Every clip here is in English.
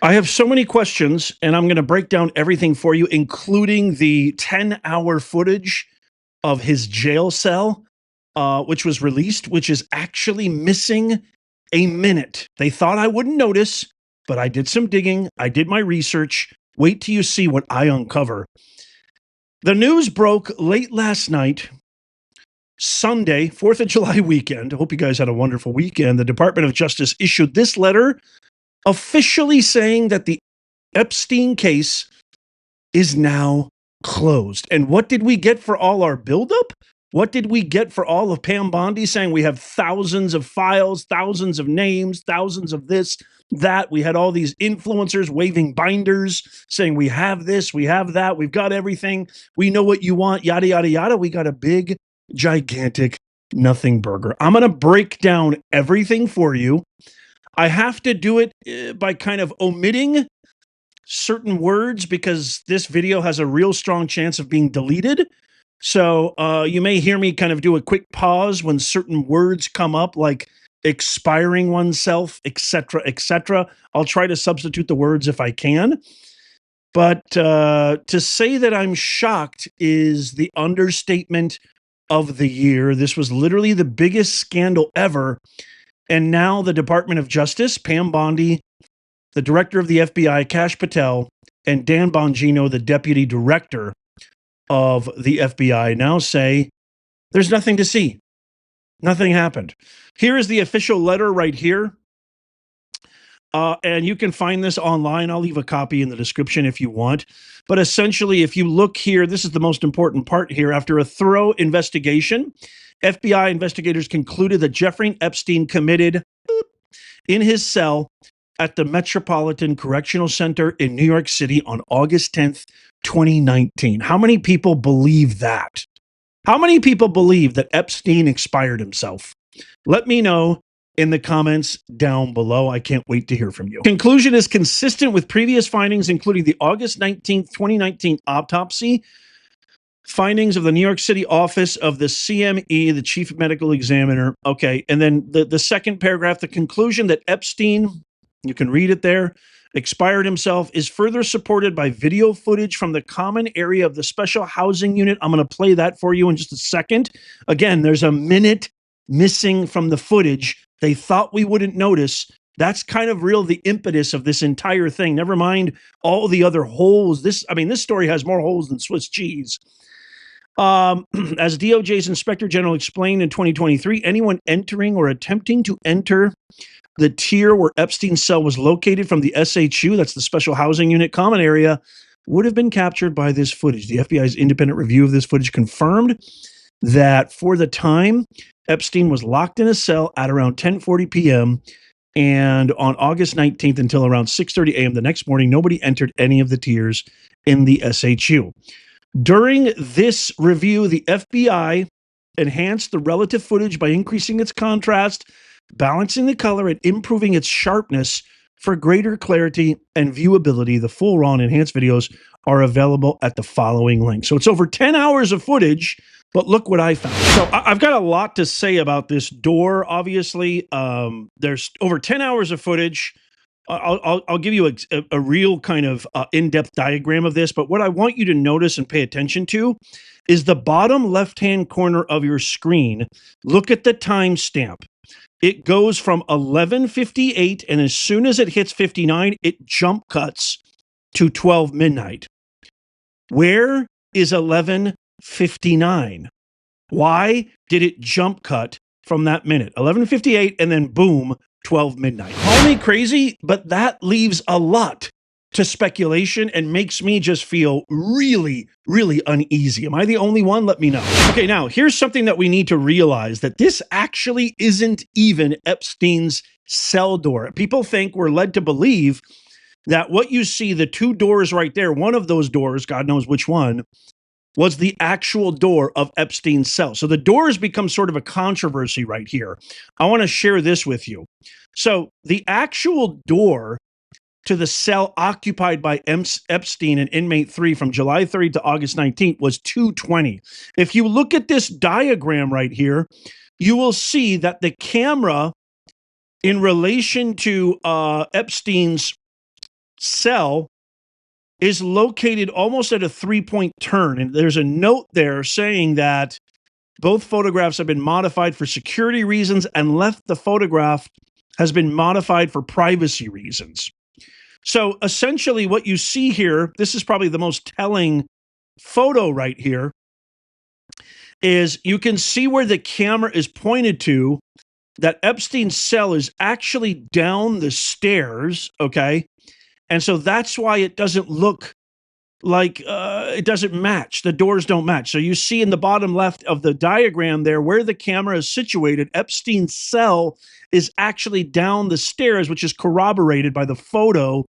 I have so many questions, and I'm going to break down everything for you, including the 10-hour footage of his jail cell, which was released, which is actually missing a minute. They thought I wouldn't notice, but I did some digging. I did my research. Wait till you see what I uncover. The news broke late last night, Sunday, 4th of July weekend. I hope you guys had a wonderful weekend. The Department of Justice issued this letter officially saying that the Epstein case is now closed. And what did we get for all our buildup? What did we get for all of Pam Bondi saying we have thousands of files, thousands of names, thousands of this, that? We had all these influencers waving binders saying we have this, we have that, we've got everything, we know what you want, yada, yada, yada. We got a big, gigantic nothing burger. I'm going to break down everything for you. I have to do it by kind of omitting certain words because this video has a real strong chance of being deleted. So you may hear me kind of do a quick pause when certain words come up, like expiring oneself, etc., etc. I'll try to substitute the words if I can. But to say that I'm shocked is the understatement of the year. This was literally the biggest scandal ever. And now the Department of Justice, Pam Bondi, the director of the FBI, Kash Patel, and Dan Bongino, the deputy director of the FBI, now say there's nothing to see. Nothing happened. Here is the official letter right here. And you can find this online. I'll leave a copy in the description if you want. But essentially, if you look here, this is the most important part here. After a thorough investigation, FBI investigators concluded that Jeffrey Epstein committed in his cell at the Metropolitan Correctional Center in New York City on August 10th, 2019. How many people believe that? How many people believe that Epstein expired himself? Let me know in the comments down below. I can't wait to hear from you. Conclusion is consistent with previous findings, including the August 19th, 2019 autopsy, findings of the New York City office of the CME, the chief medical examiner. Okay, and then the second paragraph, the conclusion that Epstein, you can read it there, expired himself, is further supported by video footage from the common area of the special housing unit. I'm going to play that for you in just a second. Again, there's a minute missing from the footage. They thought we wouldn't notice. That's kind of real the impetus of this entire thing. Never mind all the other holes. This story has more holes than Swiss cheese. As DOJ's Inspector General explained in 2023, anyone entering or attempting to enter the tier where Epstein's cell was located from the SHU, that's the Special Housing Unit common area, would have been captured by this footage. The FBI's independent review of this footage confirmed that for the time, Epstein was locked in a cell at around 10:40 p.m. And on August 19th until around 6:30 a.m. the next morning, nobody entered any of the tiers in the SHU. During this review, the FBI enhanced the relative footage by increasing its contrast, balancing the color, and improving its sharpness for greater clarity and viewability. The full raw and enhanced videos are available at the following link. So it's over 10 hours of footage, but look what I found. So I've got a lot to say about this door, obviously. There's over 10 hours of footage. I'll give you a real kind of in-depth diagram of this, but what I want you to notice and pay attention to is the bottom left-hand corner of your screen. Look at the timestamp. It goes from 11:58, and as soon as it hits 59, it jump cuts to 12 midnight. Where is 11:59? Why did it jump cut from that minute? 11:58, and then boom, 12 midnight. Call me crazy, but that leaves a lot to speculation and makes me just feel really, really uneasy. Am I the only one? Let me know. Okay, now here's something that we need to realize, that this actually isn't even Epstein's cell door. People think, we're led to believe that what you see, the two doors right there, one of those doors, God knows which one, was the actual door of Epstein's cell. So the door has become sort of a controversy right here. I want to share this with you. So the actual door to the cell occupied by Epstein and inmate 3 from July 30th to August 19th was 220. If you look at this diagram right here, you will see that the camera in relation to Epstein's cell is located almost at a 3-point turn. And there's a note there saying that both photographs have been modified for security reasons and left the photograph has been modified for privacy reasons. So essentially what you see here, this is probably the most telling photo right here, is you can see where the camera is pointed to, that Epstein's cell is actually down the stairs, okay? And so that's why it doesn't look like it doesn't match. The doors don't match. So you see in the bottom left of the diagram there where the camera is situated, Epstein's cell is actually down the stairs, which is corroborated by the photo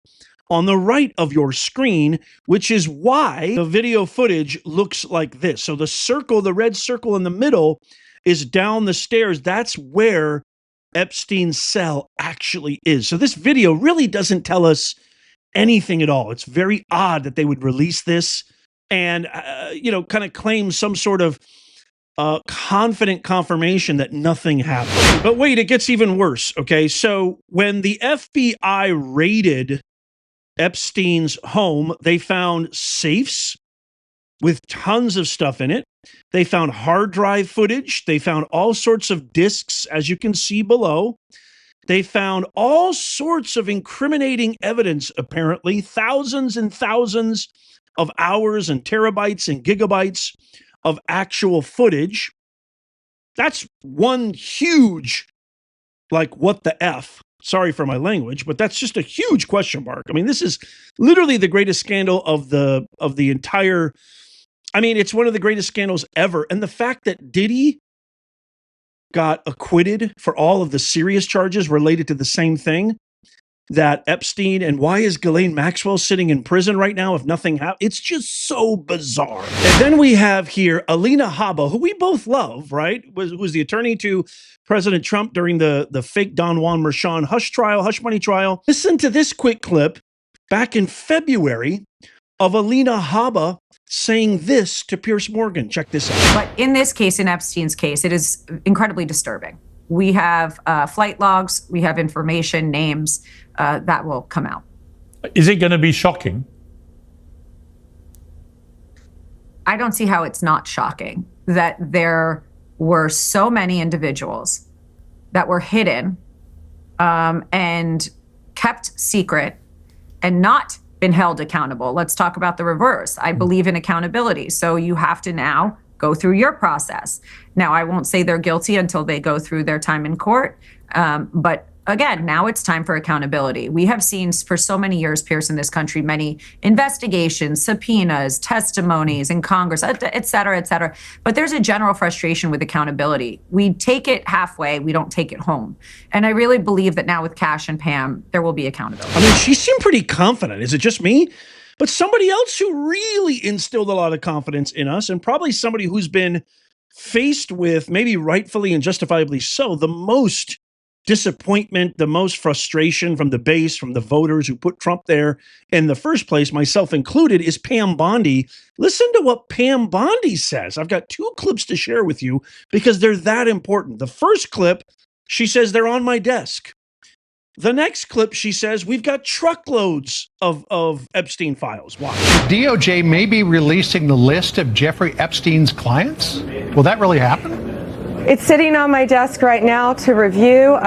on the right of your screen, which is why the video footage looks like this. So the circle, the red circle in the middle is down the stairs. That's where Epstein's cell actually is. So this video really doesn't tell us anything at all. It's very odd that they would release this and, kind of claim some sort of confident confirmation that nothing happened. But wait, it gets even worse. Okay. So when the FBI raided Epstein's home, they found safes with tons of stuff in it. They found hard drive footage. They found all sorts of discs, as you can see below. They found all sorts of incriminating evidence, apparently, thousands and thousands of hours and terabytes and gigabytes of actual footage. That's one huge, like, what the F? Sorry for my language, but that's just a huge question mark. I mean, this is literally the greatest scandal of the entire. I mean, it's one of the greatest scandals ever. And the fact that Diddy got acquitted for all of the serious charges related to the same thing that Epstein, and why is Ghislaine Maxwell sitting in prison right now if nothing happened? It's just so bizarre. And then we have here Alina Habba, who we both love, right? Was the attorney to President Trump during the fake Don Juan Merchan hush money trial. Listen to this quick clip back in February of Alina Habba saying this to Piers Morgan. Check this out. But in this case, in Epstein's case, it is incredibly disturbing. We have flight logs, we have information, names that will come out. Is it going to be shocking? I don't see how it's not shocking that there were so many individuals that were hidden and kept secret and not been held accountable. Let's talk about the reverse. I believe in accountability. So you have to now go through your process. Now, I won't say they're guilty until they go through their time in court. But again, now it's time for accountability. We have seen for so many years, Pierce, in this country, many investigations, subpoenas, testimonies in Congress, et cetera, et cetera. But there's a general frustration with accountability. We take it halfway, we don't take it home. And I really believe that now with Cash and Pam, there will be accountability. I mean, she seemed pretty confident. Is it just me? But somebody else who really instilled a lot of confidence in us, and probably somebody who's been faced with, maybe rightfully and justifiably so, the most disappointment, the most frustration from the base, from the voters who put Trump there in the first place, myself included, is Pam Bondi. Listen to what Pam Bondi says. I've got two clips to share with you because they're that important. The first clip, she says, they're on my desk. The next clip, she says, we've got truckloads of Epstein files. Why? DOJ may be releasing the list of Jeffrey Epstein's clients. Will that really happen? It's sitting on my desk right now to review.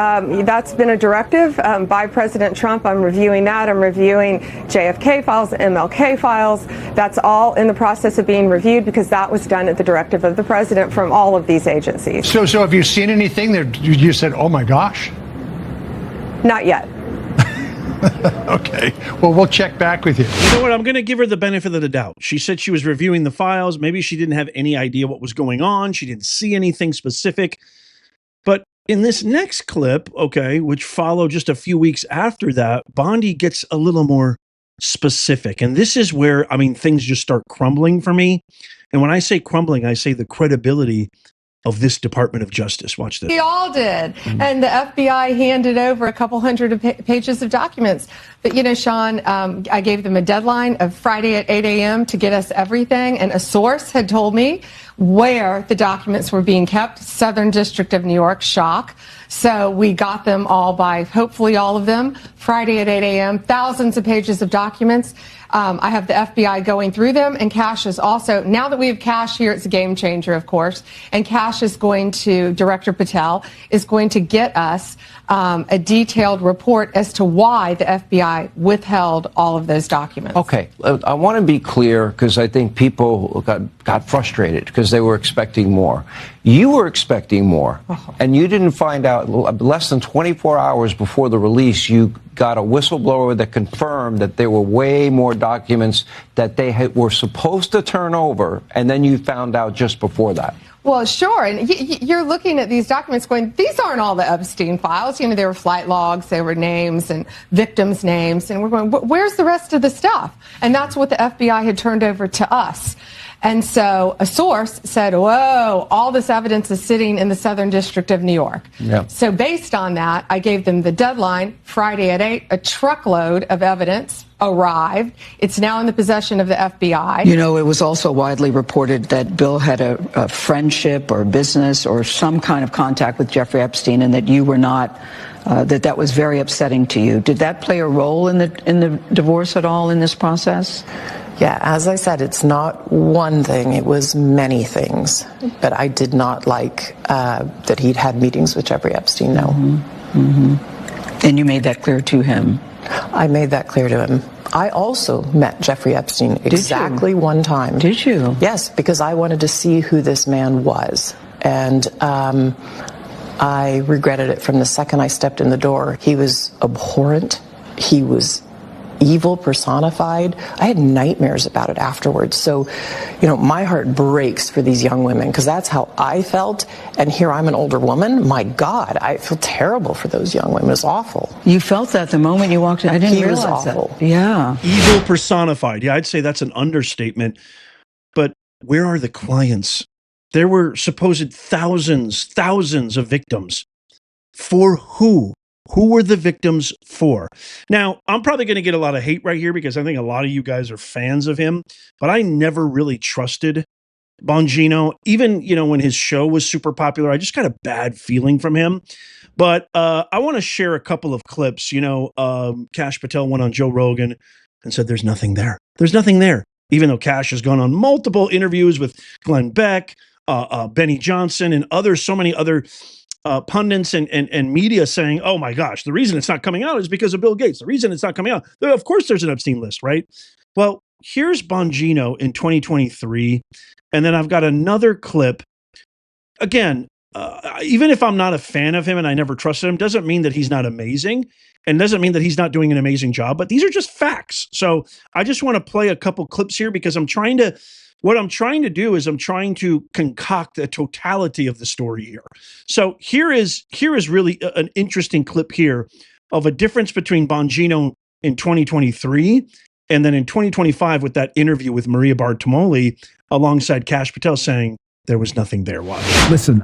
That's been a directive by President Trump. I'm reviewing that. I'm reviewing JFK files, MLK files. That's all in the process of being reviewed because that was done at the directive of the president from all of these agencies. So have you seen anything that you said, oh my gosh? Not yet. Okay. Well, we'll check back with you. You know what? I'm going to give her the benefit of the doubt. She said she was reviewing the files. Maybe she didn't have any idea what was going on. She didn't see anything specific. But in this next clip, okay, which followed just a few weeks after that, Bondi gets a little more specific. And this is where, I mean, things just start crumbling for me. And when I say crumbling, I say the credibility of this Department of Justice. Watch this. We all did. And the FBI handed over a couple hundred pages of documents. But, you know, Sean, I gave them a deadline of Friday at 8 a.m. to get us everything. And a source had told me where the documents were being kept. Southern District of New York, shock. So we got them all by, hopefully all of them, Friday at 8 a.m. Thousands of pages of documents. I have the FBI going through them, and Cash is also, now that we have Cash here, it's a game changer, of course, and Cash is going to, Director Patel is going to get us a detailed report as to why the FBI withheld all of those documents. Okay, I want to be clear because I think people got frustrated because they were expecting more. You were expecting more, and you didn't find out less than 24 hours before the release. You got a whistleblower that confirmed that there were way more documents that they were supposed to turn over, and then you found out just before that. Well, sure. And you're looking at these documents going, these aren't all the Epstein files. You know, there were flight logs, there were names and victims' names. And we're going, where's the rest of the stuff? And that's what the FBI had turned over to us. And so a source said, whoa, all this evidence is sitting in the Southern District of New York. Yeah. So based on that, I gave them the deadline, Friday at 8, a truckload of evidence arrived. It's now in the possession of the FBI. You know, it was also widely reported that Bill had a friendship or business or some kind of contact with Jeffrey Epstein, and that you were not, that was very upsetting to you. Did that play a role in the divorce at all in this process? Yeah, as I said, it's not one thing, it was many things. But I did not like that he'd had meetings with Jeffrey Epstein, no. Mm-hmm. Mm-hmm. And you made that clear to him? I made that clear to him. I also met Jeffrey Epstein exactly one time. Did you? Yes, because I wanted to see who this man was. And I regretted it from the second I stepped in the door. He was abhorrent. He was evil personified. I had nightmares about it afterwards. So, you know, my heart breaks for these young women because that's how I felt. And here I'm an older woman. My God, I feel terrible for those young women. It's awful. You felt that the moment you walked in? I didn't realize was awful. That. Yeah. Evil personified. Yeah, I'd say that's an understatement. But where are the clients? There were supposed thousands of victims. For who? Who were the victims for? Now, I'm probably going to get a lot of hate right here because I think a lot of you guys are fans of him, but I never really trusted Bongino. Even, you know, when his show was super popular, I just got a bad feeling from him. But I want to share a couple of clips. You know, Kash Patel went on Joe Rogan and said, there's nothing there. There's nothing there. Even though Kash has gone on multiple interviews with Glenn Beck, Benny Johnson, and so many other pundits and media saying, oh my gosh, the reason it's not coming out is because of Bill Gates. The reason it's not coming out, of course there's an Epstein list, right? Well, here's Bongino in 2023. And then I've got another clip. Again, even if I'm not a fan of him and I never trusted him, doesn't mean that he's not amazing and doesn't mean that he's not doing an amazing job, but these are just facts. So I just want to play a couple clips here because what I'm trying to do is I'm trying to concoct the totality of the story here. So here is really an interesting clip here of a difference between Bongino in 2023 and then in 2025 with that interview with Maria Bartiromo alongside Kash Patel saying there was nothing there. Watch. Listen,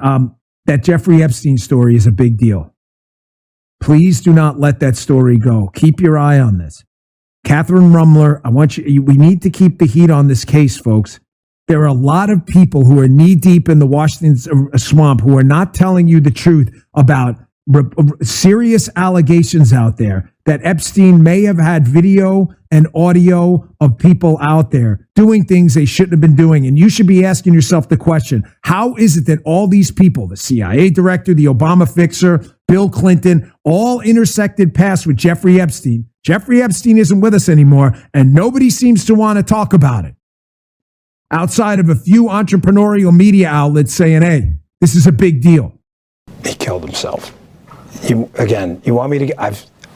that Jeffrey Epstein story is a big deal. Please do not let that story go. Keep your eye on this. Catherine Rumler, we need to keep the heat on this case, folks. There are a lot of people who are knee deep in the Washington swamp who are not telling you the truth about serious allegations out there that Epstein may have had video and audio of people out there doing things they shouldn't have been doing. And you should be asking yourself the question, how is it that all these people, the CIA director, the Obama fixer, Bill Clinton, all intersected paths with Jeffrey Epstein? Jeffrey Epstein isn't with us anymore, and nobody seems to want to talk about it. Outside of a few entrepreneurial media outlets saying, hey, this is a big deal. He killed himself. You want me to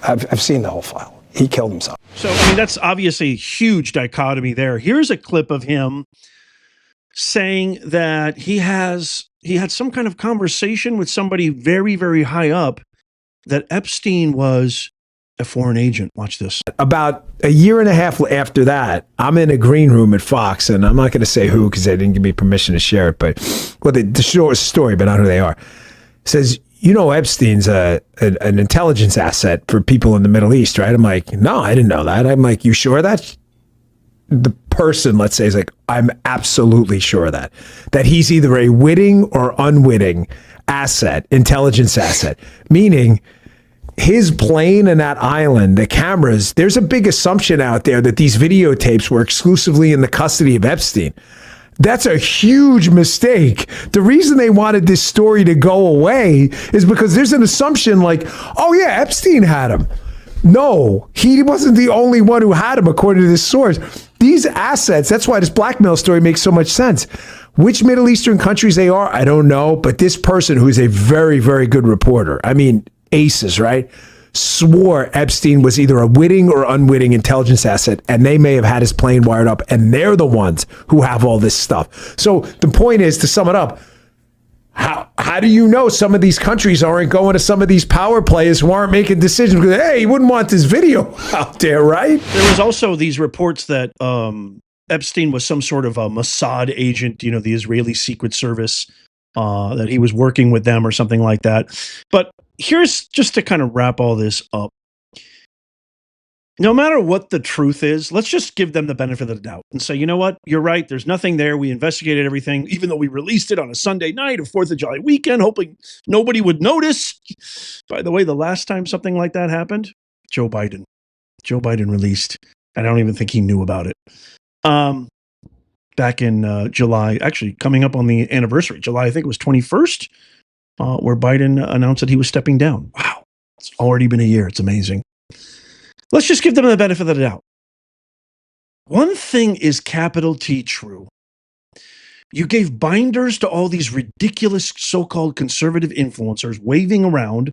I've seen the whole file. He killed himself. So, I mean, that's obviously a huge dichotomy there. Here's a clip of him saying that he had some kind of conversation with somebody very, very high up that Epstein was a foreign agent. Watch this. About a year and a half after that, I'm in a green room at Fox, and I'm not going to say who because they didn't give me permission to share it, but the short story, but I don't know who they are. It says, you know, Epstein's an intelligence asset for people in the Middle East, right? I'm like, no, I didn't know that. I'm like, you sure that? The person, let's say, is like, I'm absolutely sure of that he's either a witting or unwitting asset, intelligence asset, meaning his plane and that island, the cameras, there's a big assumption out there that these videotapes were exclusively in the custody of Epstein. That's a huge mistake. The reason they wanted this story to go away is because there's an assumption like, oh yeah, Epstein had him. No, he wasn't the only one who had him, according to this source. These assets, that's why this blackmail story makes so much sense. Which Middle Eastern countries they are, I don't know. But this person, who's a very, very good reporter, I mean, aces, right? Swore Epstein was either a witting or unwitting intelligence asset, and they may have had his plane wired up, and they're the ones who have all this stuff. So the point is, to sum it up, how do you know some of these countries aren't going to some of these power players who aren't making decisions? Because, hey, you wouldn't want this video out there, right? There was also these reports that Epstein was some sort of a Mossad agent, you know, the Israeli Secret Service, that he was working with them or something like that. But here's just to kind of wrap all this up. No matter what the truth is, let's just give them the benefit of the doubt and say, you know what? You're right. There's nothing there. We investigated everything, even though we released it on a Sunday night of 4th of July weekend, hoping nobody would notice. By the way, the last time something like that happened, Joe Biden released. I don't even think he knew about it. Back in July, actually coming up on the anniversary, July, I think it was 21st, where Biden announced that he was stepping down. Wow. It's already been a year. It's amazing. Let's just give them the benefit of the doubt. One thing is capital T true. You gave binders to all these ridiculous so-called conservative influencers waving around.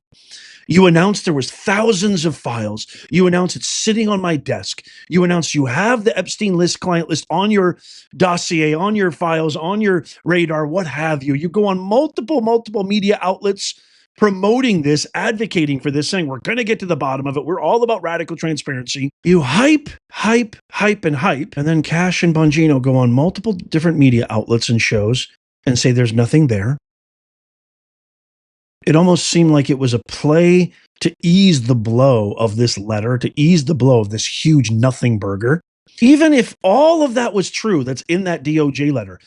You announced there was thousands of files. You announced it's sitting on my desk. You announced you have the Epstein list, client list on your dossier, on your files, on your radar, what have you. You go on multiple media outlets promoting this, advocating for this, saying we're going to get to the bottom of it. We're all about radical transparency. You hype, and then Cash and Bongino go on multiple different media outlets and shows and say there's nothing there. It almost seemed like it was a play to ease the blow of this letter, to ease the blow of this huge nothing burger. Even if all of that was true that's in that DOJ letter,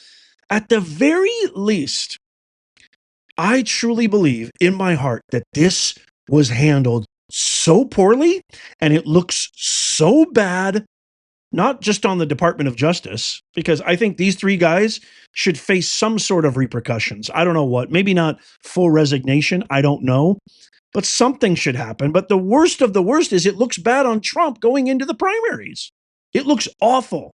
at the very least, I truly believe in my heart that this was handled so poorly and it looks so bad, not just on the Department of Justice, because I think these three guys should face some sort of repercussions. I don't know what, maybe not full resignation. I don't know, but something should happen. But the worst of the worst is it looks bad on Trump going into the primaries. It looks awful.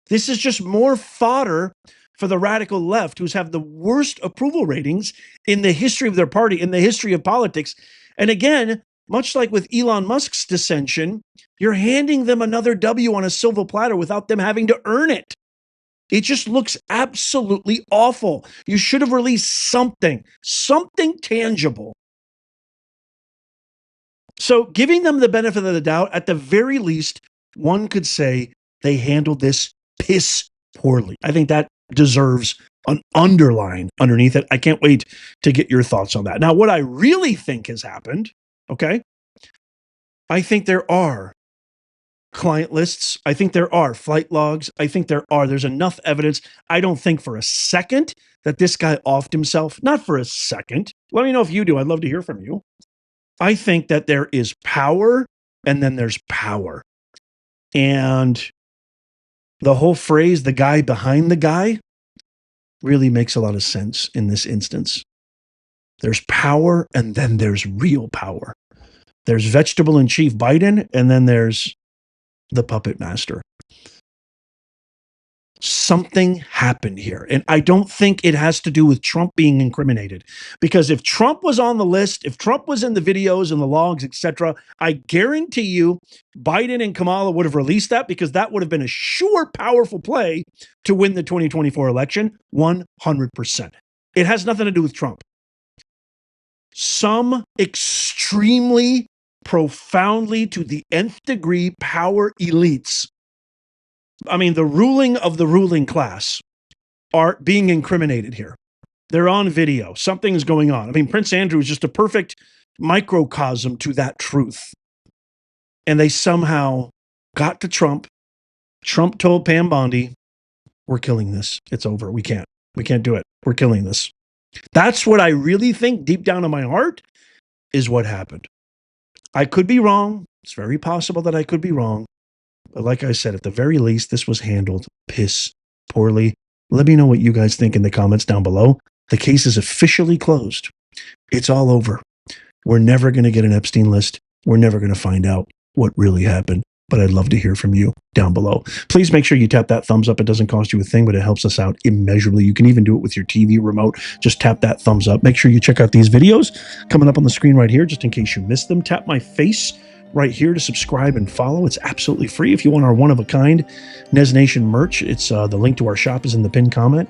This is just more fodder for the radical left, who's have the worst approval ratings in the history of their party, in the history of politics. And again, much like with Elon Musk's dissension, you're handing them another W on a silver platter without them having to earn it. It just looks absolutely awful. You should have released something tangible. So giving them the benefit of the doubt, at the very least, one could say they handled this piss poorly. I think that deserves an underline underneath it. I can't wait to get your thoughts on that. Now, what I really think has happened, okay? I think there are client lists. I think there are flight logs. I think there's enough evidence. I don't think for a second that this guy offed himself. Not for a second. Let me know if you do. I'd love to hear from you. I think that there is power and then there's power. And the whole phrase, the guy behind the guy, really makes a lot of sense in this instance. There's power and then there's real power. There's vegetable in chief Biden and then there's the puppet master. Something happened here. And I don't think it has to do with Trump being incriminated. Because if Trump was on the list, if Trump was in the videos and the logs, etc., I guarantee you Biden and Kamala would have released that, because that would have been a sure, powerful play to win the 2024 election 100%. It has nothing to do with Trump. Some extremely, profoundly, to the nth degree power elites, I mean, the ruling of the ruling class, are being incriminated here. They're on video. Something's going on. I mean, Prince Andrew is just a perfect microcosm to that truth. And they somehow got to Trump Trump told Pam Bondi, we're killing this. It's over. We can't do it. We're killing this. That's what I really think deep down in my heart is what happened. I could be wrong. It's very possible that I could be wrong. But like I said, at the very least, this was handled piss poorly. Let me know what you guys think in the comments down below. The case is officially closed. It's all over. We're never going to get an Epstein list. We're never going to find out what really happened. But I'd love to hear from you down below. Please make sure you tap that thumbs up. It doesn't cost you a thing, but it helps us out immeasurably. You can even do it with your TV remote. Just tap that thumbs up. Make sure you check out these videos coming up on the screen right here, just in case you missed them. Tap my face right here to subscribe and follow. It's absolutely free. If you want our one-of-a-kind Nez Nation merch, it's the link to our shop is in the pinned comment.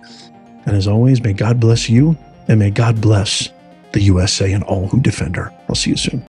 And as always, may God bless you, and may God bless the USA and all who defend her. I'll see you soon.